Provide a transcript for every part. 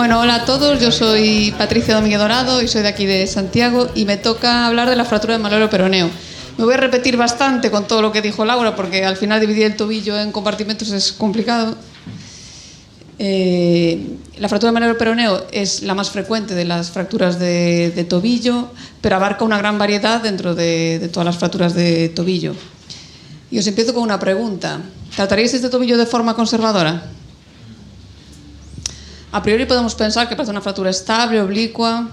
Bueno, hola a todos, yo soy Patricia Domínguez Dorado y soy de aquí de Santiago y me toca hablar de la fractura del malero peroneo. Me voy a repetir bastante con todo lo que dijo Laura porque al final dividir el tobillo en compartimentos es complicado. La fractura del malero peroneo es la más frecuente de las fracturas de tobillo, pero abarca una gran variedad dentro de todas las fracturas de tobillo. Y os empiezo con una pregunta. ¿Trataríais este tobillo de forma conservadora? A priori podemos pensar que parece una fractura estable, oblicua,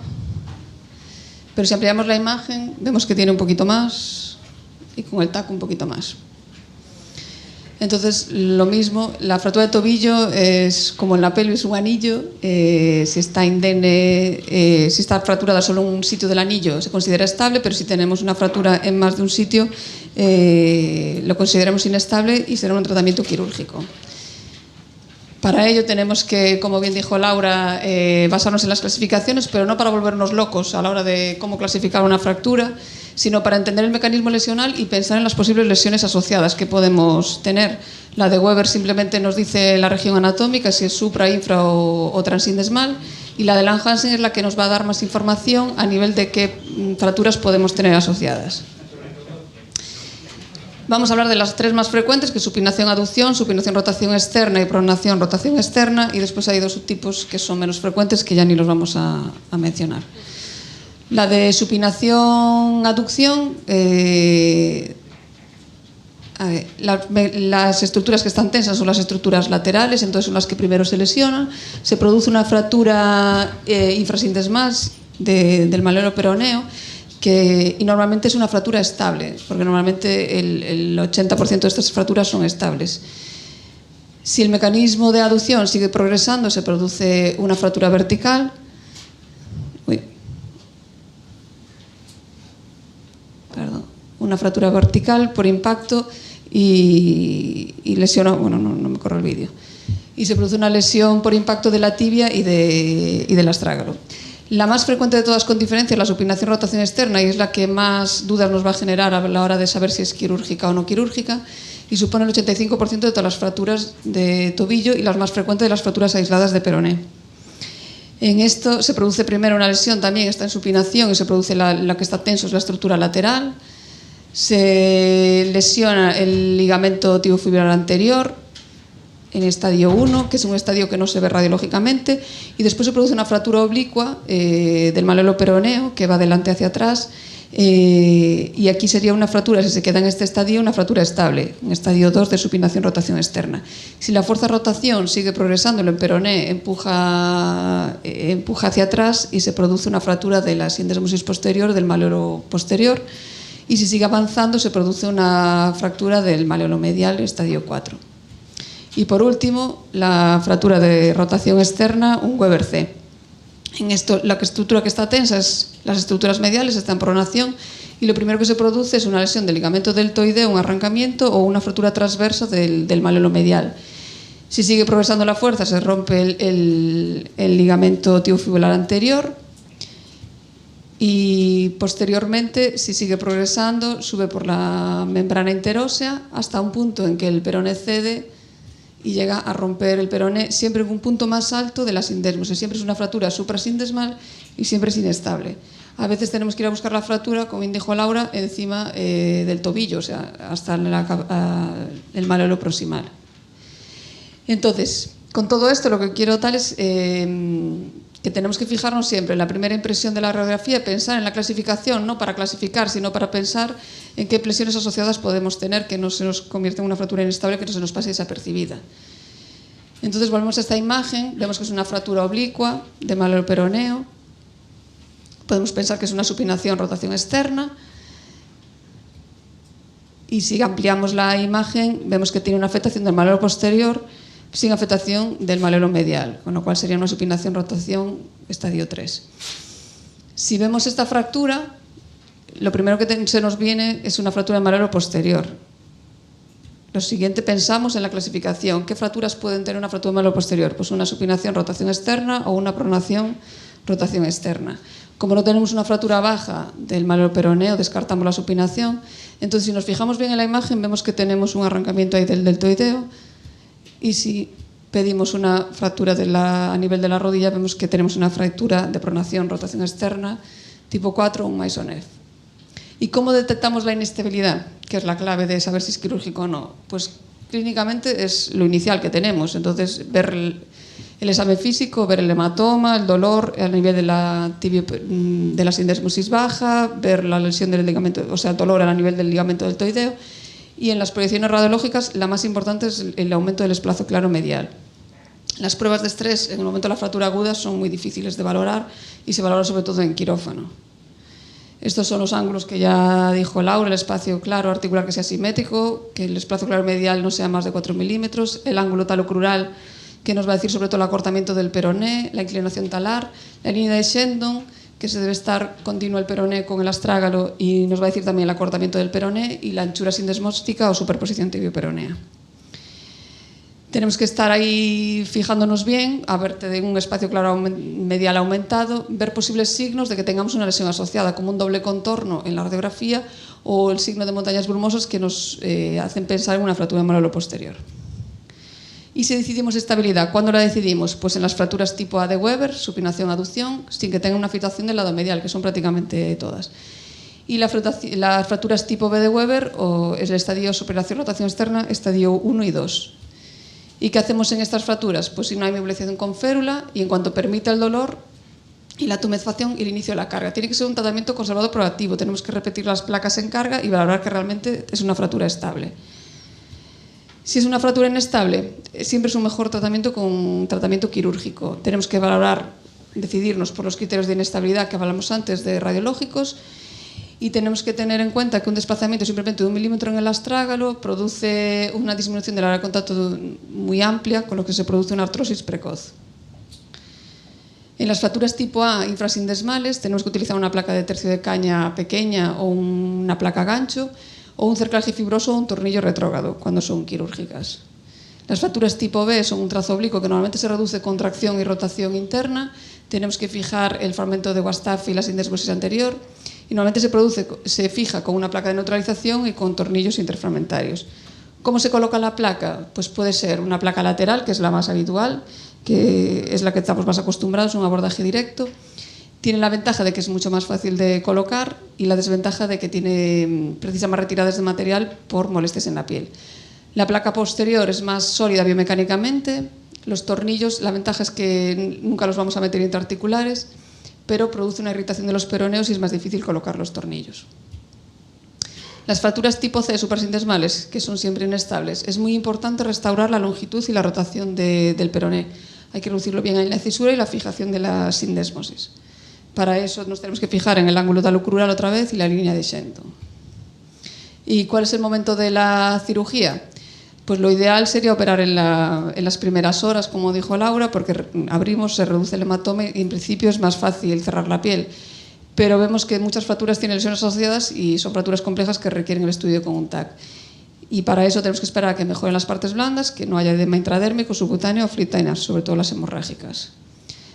pero si ampliamos la imagen vemos que tiene un poquito más y con el taco un poquito más. Entonces, lo mismo, la fractura de tobillo es como en la pelvis un anillo. Si está indemne, si está fracturada solo en un sitio del anillo, se considera estable, pero si tenemos una fractura en más de un sitio, lo consideramos inestable y será un tratamiento quirúrgico. Para ello tenemos que, como bien dijo Laura, basarnos en las clasificaciones, pero no para volvernos locos a la hora de cómo clasificar una fractura, sino para entender el mecanismo lesional y pensar en las posibles lesiones asociadas que podemos tener. La de Weber simplemente nos dice la región anatómica, si es supra, infra o transindesmal, y la de Lange-Hansen es la que nos va a dar más información a nivel de qué fracturas podemos tener asociadas. Vamos a hablar de las tres más frecuentes, que es supinación-aducción, supinación-rotación externa y pronación-rotación externa, y después hay dos subtipos que son menos frecuentes que ya ni los vamos a mencionar. La de supinación-aducción, las estructuras que están tensas son las estructuras laterales, entonces son las que primero se lesionan. Se produce una fractura infrasindesmal del malero peroneo, y normalmente es una fractura estable, porque normalmente el 80% de estas fracturas son estables. Si el mecanismo de aducción sigue progresando, se produce una fractura vertical. Una fractura vertical por impacto y lesiona, bueno, no me corro el vídeo. Y se produce una lesión por impacto de la tibia y del astrágalo. La más frecuente de todas con diferencia es la supinación-rotación externa y es la que más dudas nos va a generar a la hora de saber si es quirúrgica o no quirúrgica y supone el 85% de todas las fracturas de tobillo y las más frecuentes de las fracturas aisladas de peroné. En esto se produce primero una lesión, también está en supinación y se produce la que está tenso, es la estructura lateral. Se lesiona el ligamento tibiofibular anterior en estadio 1, que es un estadio que no se ve radiológicamente, y después se produce una fractura oblicua del malelo peroneo que va adelante hacia atrás, y aquí sería una fractura, si se queda en este estadio, una fractura estable, en estadio 2 de supinación-rotación externa. Si la fuerza de rotación sigue progresando, el peroné empuja hacia atrás y se produce una fractura de la sindesmosis posterior del malelo posterior, y si sigue avanzando se produce una fractura del malelo medial, estadio 4. Y por último, la fractura de rotación externa, un Weber C. En esto, la estructura que está tensa es las estructuras mediales, está en pronación, y lo primero que se produce es una lesión del ligamento deltoideo, un arrancamiento o una fractura transversa del malelo medial. Si sigue progresando la fuerza, se rompe el ligamento tibiofibular anterior, y posteriormente, si sigue progresando, sube por la membrana interósea hasta un punto en que el peroné cede y llega a romper el peroné siempre en un punto más alto de la sindesmosis. Siempre es una fractura suprasindesmal y siempre es inestable. A veces tenemos que ir a buscar la fractura, como bien dijo Laura, encima del tobillo, o sea, hasta el malelo proximal. Entonces, con todo esto lo que quiero tal es que tenemos que fijarnos siempre en la primera impresión de la radiografía, pensar en la clasificación, no para clasificar, sino para pensar en qué lesiones asociadas podemos tener que no se nos convierta en una fractura inestable, que no se nos pase desapercibida. Entonces volvemos a esta imagen, vemos que es una fractura oblicua de malelo peroneo, podemos pensar que es una supinación-rotación externa, y si ampliamos la imagen vemos que tiene una afectación del malelo posterior sin afectación del malelo medial, con lo cual sería una supinación-rotación estadio 3. Si vemos esta fractura, lo primero que se nos viene es una fractura del malelo posterior. Lo siguiente, pensamos en la clasificación. ¿Qué fracturas pueden tener una fractura del malelo posterior? Pues una supinación-rotación externa o una pronación-rotación externa. Como no tenemos una fractura baja del malelo peroneo, descartamos la supinación. Entonces, si nos fijamos bien en la imagen, vemos que tenemos un arrancamiento ahí del deltoideo. Y si pedimos una fractura a nivel de la rodilla, vemos que tenemos una fractura de pronación, rotación externa, tipo 4 o un Maisonneuve. ¿Y cómo detectamos la inestabilidad? Que es la clave de saber si es quirúrgico o no. Pues clínicamente es lo inicial que tenemos. Entonces, ver el examen físico, ver el hematoma, el dolor a nivel de la tibia, de la sindesmosis baja, ver la lesión del ligamento, o sea, el dolor a nivel del ligamento deltoideo. Y en las proyecciones radiológicas, la más importante es el aumento del espacio claro medial. Las pruebas de estrés en el momento de la fractura aguda son muy difíciles de valorar y se valora sobre todo en quirófano. Estos son los ángulos que ya dijo Laura, el espacio claro articular que sea simétrico, que el espacio claro medial no sea más de 4 milímetros, el ángulo talocrural que nos va a decir sobre todo el acortamiento del peroné, la inclinación talar, la línea de Shendon, que se debe estar continuo el peroné con el astrágalo y nos va a decir también el acortamiento del peroné y la anchura sindesmóstica o superposición tibio-peronea. Tenemos que estar ahí fijándonos bien, a ver de un espacio claro medial aumentado, ver posibles signos de que tengamos una lesión asociada, como un doble contorno en la radiografía o el signo de montañas brumosas que nos hacen pensar en una fractura malleolo posterior. Y si decidimos estabilidad, ¿cuándo la decidimos? Pues en las fracturas tipo A de Weber, supinación, aducción, sin que tenga una afectación del lado medial, que son prácticamente todas. Y las fracturas tipo B de Weber, o es el estadio supinación, rotación externa, estadio 1 y 2. ¿Y qué hacemos en estas fracturas? Pues si no hay mobilización con férula y en cuanto permita el dolor y la tumefacción y el inicio de la carga. Tiene que ser un tratamiento conservador proactivo. Tenemos que repetir las placas en carga y valorar que realmente es una fractura estable. Si es una fractura inestable, siempre es un mejor tratamiento con un tratamiento quirúrgico. Tenemos que valorar, decidirnos por los criterios de inestabilidad que hablamos antes de radiológicos. Y tenemos que tener en cuenta que un desplazamiento simplemente de 1 milímetro en el astrágalo produce una disminución del área de contacto muy amplia, con lo que se produce una artrosis precoz. En las fracturas tipo A infrasindesmales tenemos que utilizar una placa de tercio de caña pequeña o una placa gancho, o un cerclaje fibroso o un tornillo retrógrado, cuando son quirúrgicas. Las fracturas tipo B son un trazo oblicuo que normalmente se reduce con tracción y rotación interna. Tenemos que fijar el fragmento de Wastaph y la sindesmosis anterior. Y normalmente se fija con una placa de neutralización y con tornillos interfragmentarios. ¿Cómo se coloca la placa? Pues puede ser una placa lateral, que es la más habitual, que es la que estamos más acostumbrados, un abordaje directo. Tiene la ventaja de que es mucho más fácil de colocar y la desventaja de que precisa más retiradas de material por molestias en la piel. La placa posterior es más sólida biomecánicamente. Los tornillos, la ventaja es que nunca los vamos a meter intraarticulares, pero produce una irritación de los peroneos y es más difícil colocar los tornillos. Las fracturas tipo C suprasindesmales, que son siempre inestables, es muy importante restaurar la longitud y la rotación del peroné. Hay que reducirlo bien en la cisura y la fijación de la sindesmosis. Para eso nos tenemos que fijar en el ángulo talocrural otra vez y la línea de Shendon. ¿Y cuál es el momento de la cirugía? Pues lo ideal sería operar en las primeras horas, como dijo Laura, porque abrimos, se reduce el hematoma y en principio es más fácil cerrar la piel. Pero vemos que muchas fracturas tienen lesiones asociadas y son fracturas complejas que requieren el estudio con un TAC. Y para eso tenemos que esperar a que mejoren las partes blandas, que no haya edema intradérmico, subcutáneo o fliptinas, sobre todo las hemorrágicas.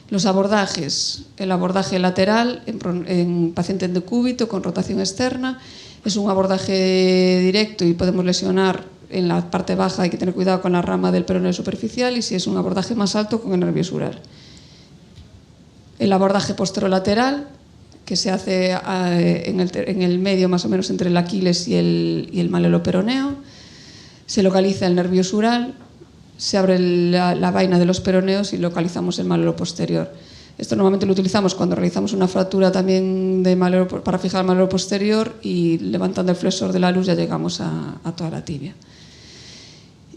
Los abordajes. El abordaje lateral en paciente en decúbito con rotación externa es un abordaje directo y podemos lesionar en la parte baja. Hay que tener cuidado con la rama del peroneo superficial y si es un abordaje más alto con el nervio sural. El abordaje posterolateral, que se hace en el medio más o menos entre el Aquiles y el malleolo peroneo. Se localiza el nervio sural, se abre la vaina de los peroneos y localizamos el malleolo posterior. Esto normalmente lo utilizamos cuando realizamos una fractura también para fijar el malleolo posterior y levantando el flexor de la luz ya llegamos a toda la tibia.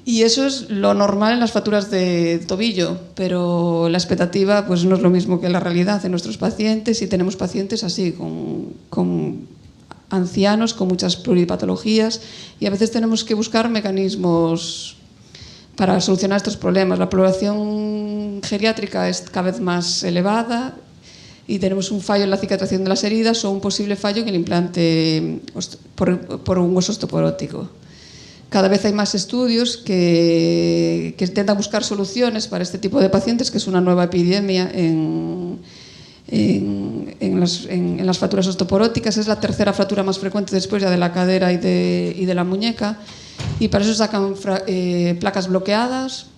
Y eso es lo normal en las fracturas de tobillo, pero la expectativa pues no es lo mismo que la realidad en nuestros pacientes y tenemos pacientes así, con ancianos, con muchas pluripatologías y a veces tenemos que buscar mecanismos para solucionar estos problemas. La población geriátrica es cada vez más elevada y tenemos un fallo en la cicatrización de las heridas o un posible fallo en el implante por un hueso osteoporótico. Cada vez hay más estudios que intentan buscar soluciones para este tipo de pacientes, que es una nueva epidemia en las fracturas osteoporóticas. Es la tercera fractura más frecuente después ya de la cadera y de la muñeca. Y para eso sacan placas bloqueadas,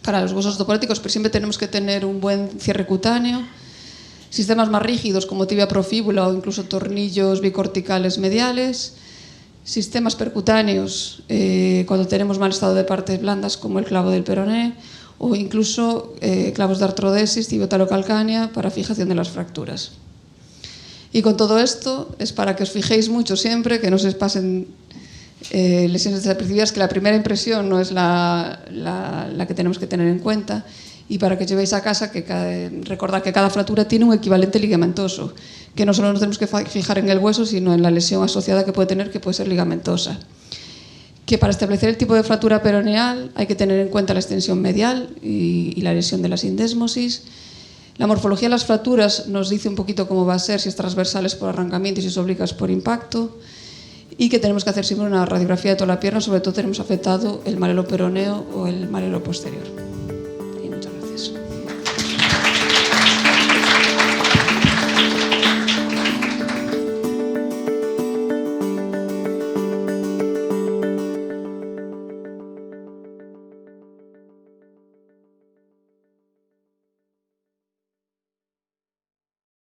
para los huesos osteoporóticos, pero siempre tenemos que tener un buen cierre cutáneo. Sistemas más rígidos como tibia profíbula o incluso tornillos bicorticales mediales. Sistemas percutáneos cuando tenemos mal estado de partes blandas como el clavo del peroné, o incluso clavos de artrodesis, tibiotalocalcánea, para fijación de las fracturas. Y con todo esto es para que os fijéis mucho siempre, que no se pasen lesiones desapercibidas, que la primera impresión no es la que tenemos que tener en cuenta, y para que llevéis a casa recordad que cada fractura tiene un equivalente ligamentoso, que no solo nos tenemos que fijar en el hueso, sino en la lesión asociada que puede tener, que puede ser ligamentosa. Que para establecer el tipo de fractura peroneal hay que tener en cuenta la extensión medial y la lesión de la sindesmosis. La morfología de las fracturas nos dice un poquito cómo va a ser, si es transversales por arrancamiento y si es oblicuas por impacto, y que tenemos que hacer siempre una radiografía de toda la pierna, sobre todo tenemos afectado el malelo peroneo o el malelo posterior.